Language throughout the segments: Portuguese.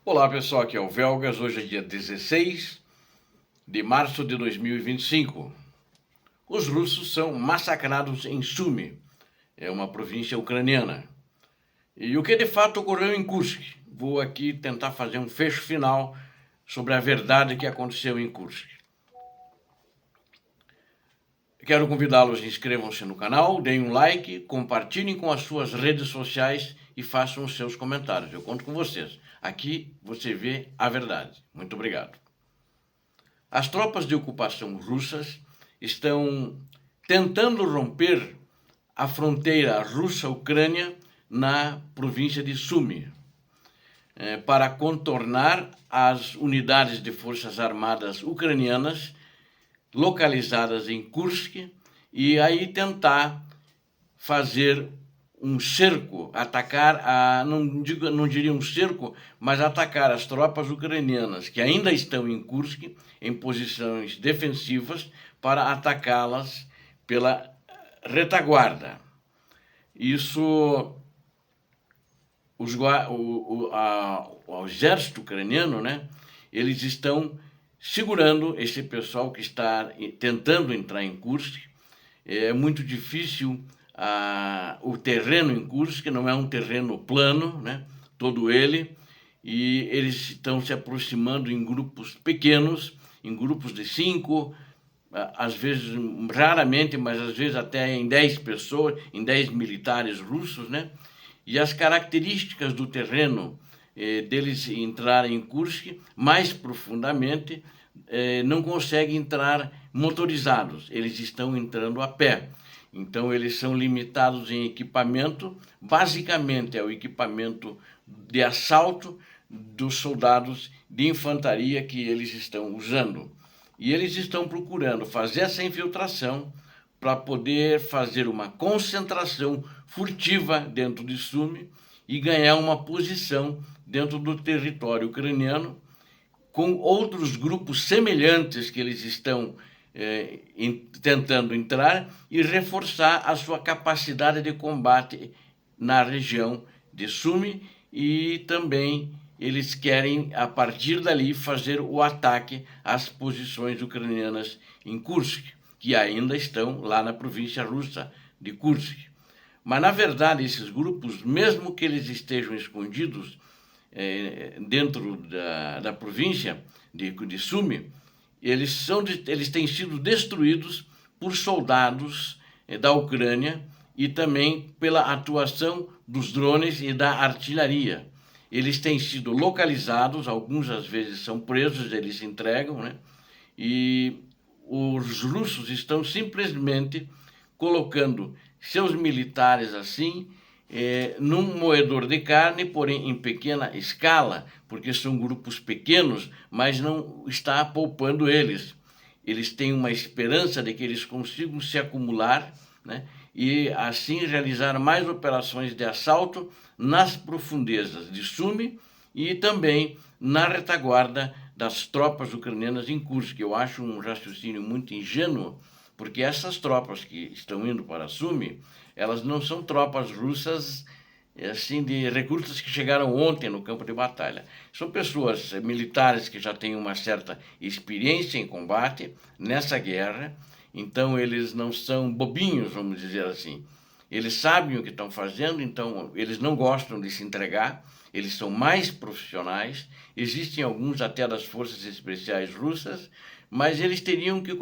Olá pessoal, aqui é o Velgas, hoje é dia 16 de março de 2025. Os russos são massacrados em Sumy, é uma província ucraniana. E o que de fato ocorreu em Kursk? Vou aqui tentar fazer um fecho final sobre a verdade que aconteceu em Kursk. Quero convidá-los, inscrevam-se no canal, deem um like, compartilhem com as suas redes sociais e façam os seus comentários. Eu conto com vocês. Aqui você vê a verdade. Muito obrigado. As tropas de ocupação russas estão tentando romper a fronteira russa-ucrânia na província de Sumy, para contornar as unidades de forças armadas ucranianas localizadas em Kursk e aí tentar fazer um cerco, atacar, não diria um cerco, mas atacar as tropas ucranianas que ainda estão em Kursk em posições defensivas para atacá-las pela retaguarda. Isso, o exército ucraniano, eles estão segurando esse pessoal que está tentando entrar em Kursk. É muito difícil o terreno em Kursk, não é um terreno plano, todo ele, e eles estão se aproximando em grupos pequenos, em grupos de 5, às vezes, raramente, mas às vezes até em 10 pessoas, em 10 militares russos, E as características do terreno deles entrarem em Kursk mais profundamente, não conseguem entrar motorizados, eles estão entrando a pé. Então eles são limitados em equipamento, basicamente é o equipamento de assalto dos soldados de infantaria que eles estão usando. E eles estão procurando fazer essa infiltração para poder fazer uma concentração furtiva dentro de Sumy e ganhar uma posição dentro do território ucraniano com outros grupos semelhantes que eles estão tentando entrar e reforçar a sua capacidade de combate na região de Sumy, e também eles querem, a partir dali, fazer o ataque às posições ucranianas em Kursk, que ainda estão lá na província russa de Kursk. Mas, na verdade, esses grupos, mesmo que eles estejam escondidos dentro da província de Sumy, eles têm sido destruídos por soldados da Ucrânia e também pela atuação dos drones e da artilharia. Eles têm sido localizados, alguns às vezes são presos, eles se entregam, E os russos estão simplesmente colocando seus militares assim num moedor de carne, porém em pequena escala, porque são grupos pequenos, mas não está poupando eles. Eles têm uma esperança de que eles consigam se acumular, e assim realizar mais operações de assalto nas profundezas de Sumy e também na retaguarda das tropas ucranianas em Kursk. Eu acho um raciocínio muito ingênuo, porque essas tropas que estão indo para Sumy, elas não são tropas russas assim de recrutas que chegaram ontem no campo de batalha. São pessoas militares que já têm uma certa experiência em combate nessa guerra, então eles não são bobinhos, vamos dizer assim. Eles sabem o que estão fazendo, então eles não gostam de se entregar, eles são mais profissionais, existem alguns até das forças especiais russas, mas eles teriam que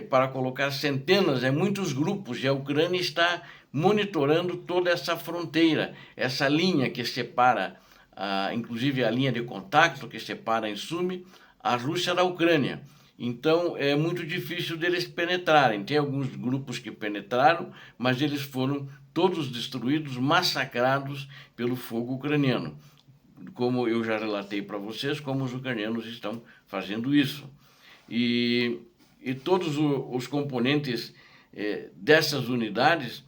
para colocar centenas, muitos grupos, e a Ucrânia está monitorando toda essa fronteira, essa linha que separa, inclusive a linha de contato que separa em Sumy a Rússia da Ucrânia. Então é muito difícil deles penetrarem. Tem alguns grupos que penetraram, mas eles foram todos destruídos, massacrados pelo fogo ucraniano. Como eu já relatei para vocês, como os ucranianos estão fazendo isso. E todos os componentes dessas unidades,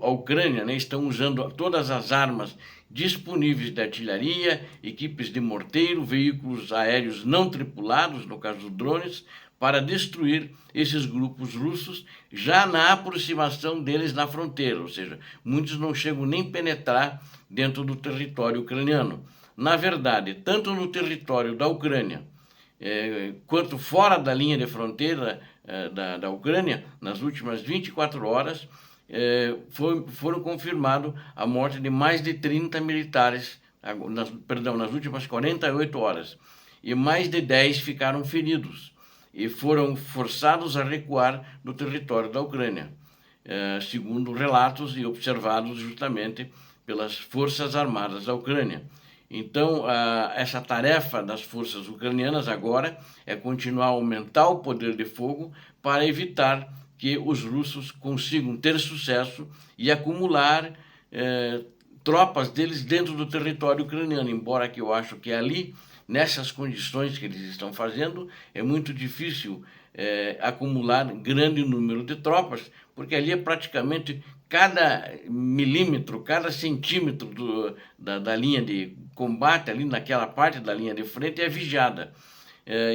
a Ucrânia estão usando todas as armas disponíveis de artilharia, equipes de morteiro, veículos aéreos não tripulados, no caso dos drones, para destruir esses grupos russos já na aproximação deles na fronteira, ou seja, muitos não chegam nem a penetrar dentro do território ucraniano. Na verdade, tanto no território da Ucrânia, quanto fora da linha de fronteira da Ucrânia, nas últimas 24 horas, foram confirmados a morte de mais de 30 militares, nas últimas 48 horas, e mais de 10 ficaram feridos e foram forçados a recuar do território da Ucrânia, segundo relatos e observados justamente pelas Forças Armadas da Ucrânia. Então, essa tarefa das forças ucranianas agora é continuar a aumentar o poder de fogo para evitar que os russos consigam ter sucesso e acumular tropas deles dentro do território ucraniano, embora que eu acho que ali, nessas condições que eles estão fazendo, é muito difícil acumular grande número de tropas, porque ali é praticamente cada milímetro, cada centímetro da linha de combate, ali naquela parte da linha de frente, é vigiada.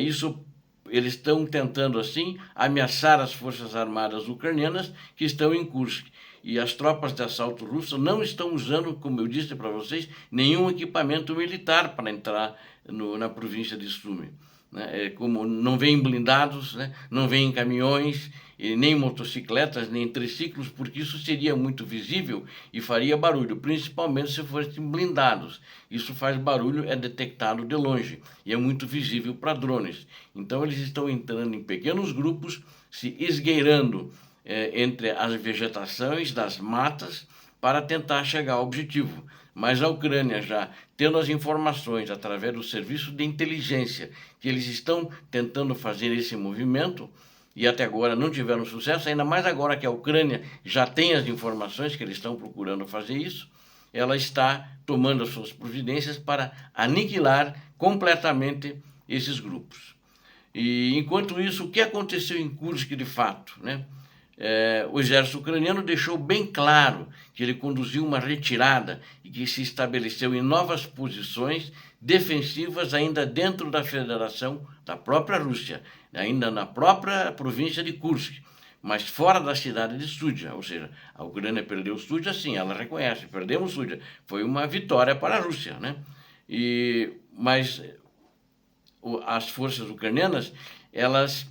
Isso eles estão tentando, assim, ameaçar as forças armadas ucranianas que estão em Kursk. E as tropas de assalto russas não estão usando, como eu disse para vocês, nenhum equipamento militar para entrar na província de Sumy. Como não vêm blindados, né? Não vêm caminhões, e nem motocicletas, nem triciclos, porque isso seria muito visível e faria barulho, principalmente se fossem blindados. Isso faz barulho, é detectado de longe e é muito visível para drones. Então eles estão entrando em pequenos grupos, se esgueirando entre as vegetações das matas para tentar chegar ao objetivo. Mas a Ucrânia, já tendo as informações através do serviço de inteligência que eles estão tentando fazer esse movimento, e até agora não tiveram sucesso, ainda mais agora que a Ucrânia já tem as informações que eles estão procurando fazer isso, ela está tomando as suas providências para aniquilar completamente esses grupos. E enquanto isso, o que aconteceu em Kursk de fato, né? O exército ucraniano deixou bem claro que ele conduziu uma retirada e que se estabeleceu em novas posições defensivas ainda dentro da federação da própria Rússia, ainda na própria província de Kursk, mas fora da cidade de Sudzha. Ou seja, a Ucrânia perdeu Sudzha, sim, ela reconhece, perdemos Sudzha. Foi uma vitória para a Rússia, né? Mas as forças ucranianas, elas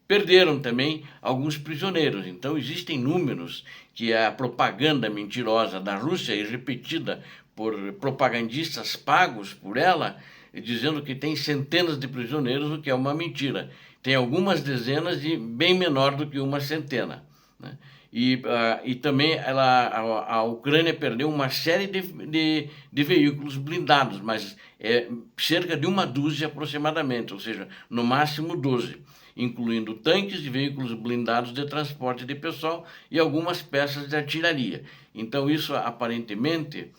perderam também alguns prisioneiros. Então existem números que a propaganda mentirosa da Rússia e repetida por propagandistas pagos por ela, dizendo que tem centenas de prisioneiros, o que é uma mentira. Tem algumas dezenas e bem menor do que uma centena, né? E também a Ucrânia perdeu uma série de veículos blindados, mas cerca de uma dúzia aproximadamente, ou seja, no máximo 12, incluindo tanques e veículos blindados de transporte de pessoal e algumas peças de artilharia. Então isso aparentemente,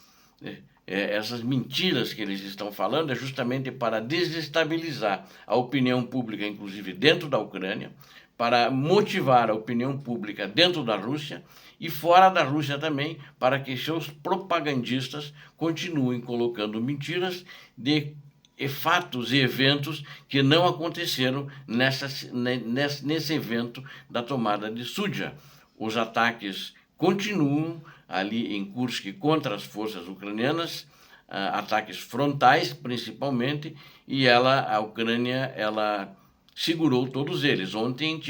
essas mentiras que eles estão falando é justamente para desestabilizar a opinião pública, inclusive dentro da Ucrânia, para motivar a opinião pública dentro da Rússia e fora da Rússia também, para que seus propagandistas continuem colocando mentiras de fatos e eventos que não aconteceram nesse evento da tomada de Sudzha. Os ataques continuam ali em Kursk contra as forças ucranianas, ataques frontais principalmente, e a Ucrânia, ela segurou todos eles. Ontem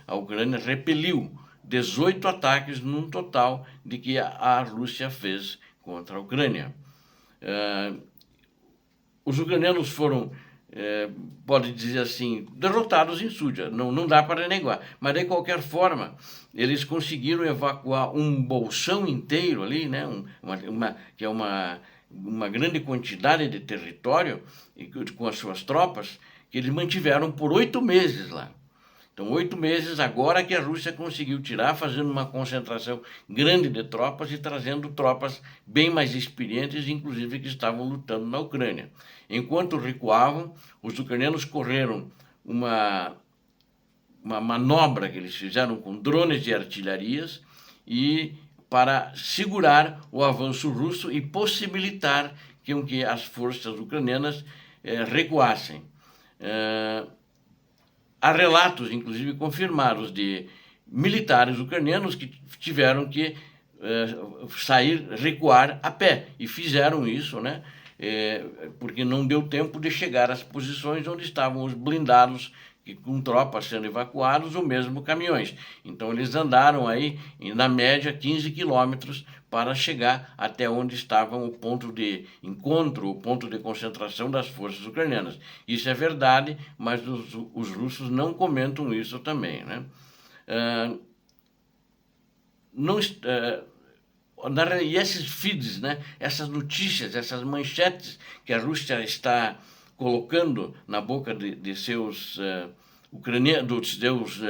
a Ucrânia repeliu 18 ataques num total de que a Rússia fez contra a Ucrânia. Os ucranianos foram, pode dizer assim, derrotados em Sudzha, não dá para negar, mas de qualquer forma, eles conseguiram evacuar um bolsão inteiro ali, né, que é uma grande quantidade de território, com as suas tropas, que eles mantiveram por 8 meses lá. Então, 8 meses agora que a Rússia conseguiu tirar, fazendo uma concentração grande de tropas e trazendo tropas bem mais experientes, inclusive que estavam lutando na Ucrânia. Enquanto recuavam, os ucranianos correram uma manobra que eles fizeram com drones de artilharias e para segurar o avanço russo e possibilitar que as forças ucranianas recuassem. Há relatos, inclusive confirmados, de militares ucranianos que tiveram que recuar a pé, e fizeram isso, né? porque não deu tempo de chegar às posições onde estavam os blindados, com tropas sendo evacuados, ou mesmo caminhões. Então eles andaram aí, na média, 15 quilômetros para chegar até onde estava o ponto de encontro, o ponto de concentração das forças ucranianas. Isso é verdade, mas os russos não comentam isso também, né? E esses feeds, né, essas notícias, essas manchetes que a Rússia está colocando na boca de seus ucranianos, dos seus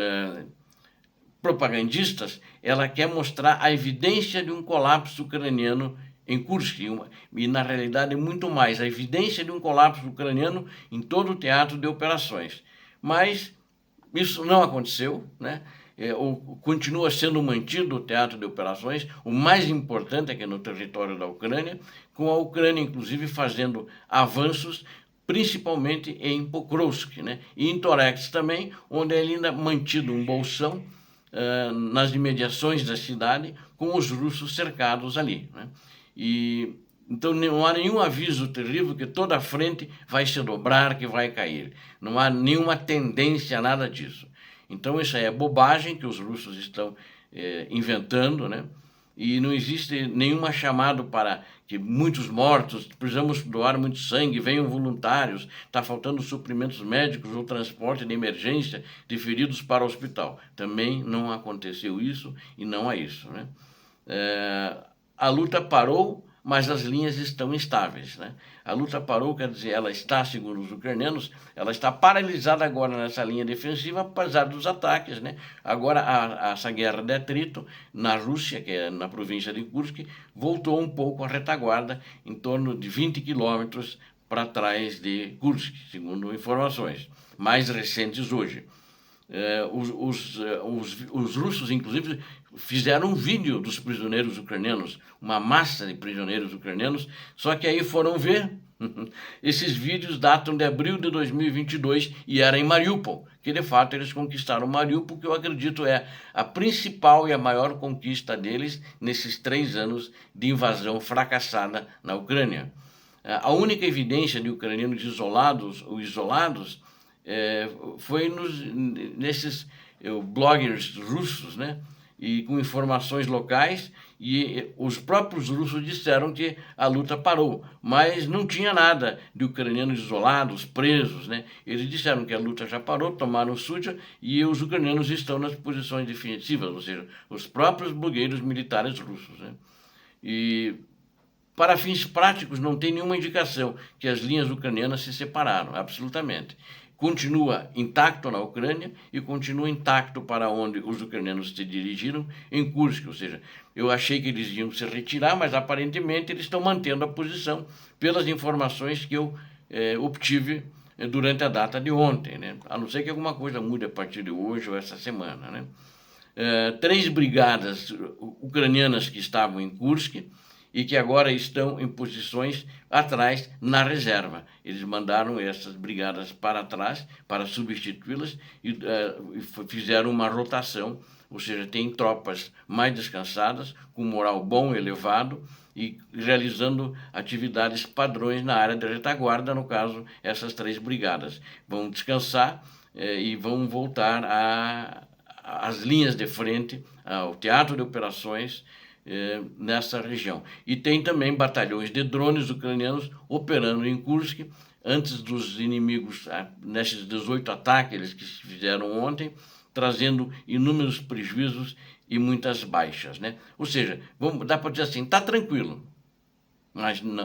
propagandistas, ela quer mostrar a evidência de um colapso ucraniano em Kursk, e na realidade muito mais, a evidência de um colapso ucraniano em todo o teatro de operações. Mas isso não aconteceu, né? Continua sendo mantido o teatro de operações. O mais importante é que é no território da Ucrânia, com a Ucrânia inclusive fazendo avanços, principalmente em Pokrovsk, né? E em Toretsk também, onde é ainda mantido um bolsão nas imediações da cidade, com os russos cercados ali, né? E então não há nenhum aviso terrível que toda a frente vai se dobrar, que vai cair. Não há nenhuma tendência a nada disso. Então isso aí é bobagem que os russos estão inventando, né? E não existe nenhuma chamado para que muitos mortos, precisamos doar muito sangue, venham voluntários, está faltando suprimentos médicos ou transporte de emergência de feridos para o hospital. Também não aconteceu isso e não há isso, né? A luta parou, mas as linhas estão instáveis, né? A luta parou, quer dizer, ela está, segundo os ucranianos, ela está paralisada agora nessa linha defensiva, apesar dos ataques, né? Agora, essa guerra de atrito na Rússia, que é na província de Kursk, voltou um pouco à retaguarda, em torno de 20 quilômetros para trás de Kursk, segundo informações mais recentes hoje. Os russos, inclusive, fizeram um vídeo dos prisioneiros ucranianos, uma massa de prisioneiros ucranianos, só que aí foram ver, esses vídeos datam de abril de 2022 e era em Mariupol, que de fato eles conquistaram Mariupol, que eu acredito é a principal e a maior conquista deles nesses 3 anos de invasão fracassada na Ucrânia. A única evidência de ucranianos isolados foi nesses bloggers russos, né? E com informações locais, e os próprios russos disseram que a luta parou, mas não tinha nada de ucranianos isolados, presos, né? Eles disseram que a luta já parou, tomaram Sucha, e os ucranianos estão nas posições definitivas, ou seja, os próprios blogueiros militares russos, né? E para fins práticos, não tem nenhuma indicação que as linhas ucranianas se separaram, absolutamente. Continua intacto na Ucrânia e continua intacto para onde os ucranianos se dirigiram, em Kursk. Ou seja, eu achei que eles iam se retirar, mas aparentemente eles estão mantendo a posição pelas informações que eu obtive durante a data de ontem, né? A não ser que alguma coisa mude a partir de hoje ou essa semana, né? 3 brigadas ucranianas que estavam em Kursk e que agora estão em posições atrás na reserva. Eles mandaram essas brigadas para trás para substituí-las e fizeram uma rotação, ou seja, tem tropas mais descansadas, com moral bom, elevado, e realizando atividades padrões na área de retaguarda, no caso, essas 3 brigadas. Vão descansar e vão voltar às linhas de frente, ao teatro de operações, nessa região. E tem também batalhões de drones ucranianos operando em Kursk, antes dos inimigos, nesses 18 ataques que se fizeram ontem, trazendo inúmeros prejuízos e muitas baixas, né? Ou seja, dá para dizer assim, está tranquilo,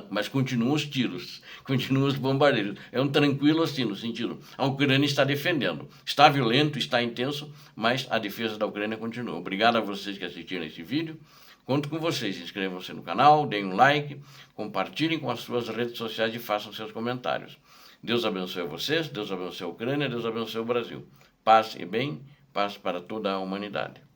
mas continuam os tiros, continuam os bombardeios. É um tranquilo assim, no sentido, a Ucrânia está defendendo. Está violento, está intenso, mas a defesa da Ucrânia continua. Obrigado a vocês que assistiram esse vídeo. Conto com vocês. Inscrevam-se no canal, deem um like, compartilhem com as suas redes sociais e façam seus comentários. Deus abençoe vocês, Deus abençoe a Ucrânia, Deus abençoe o Brasil. Paz e bem, paz para toda a humanidade.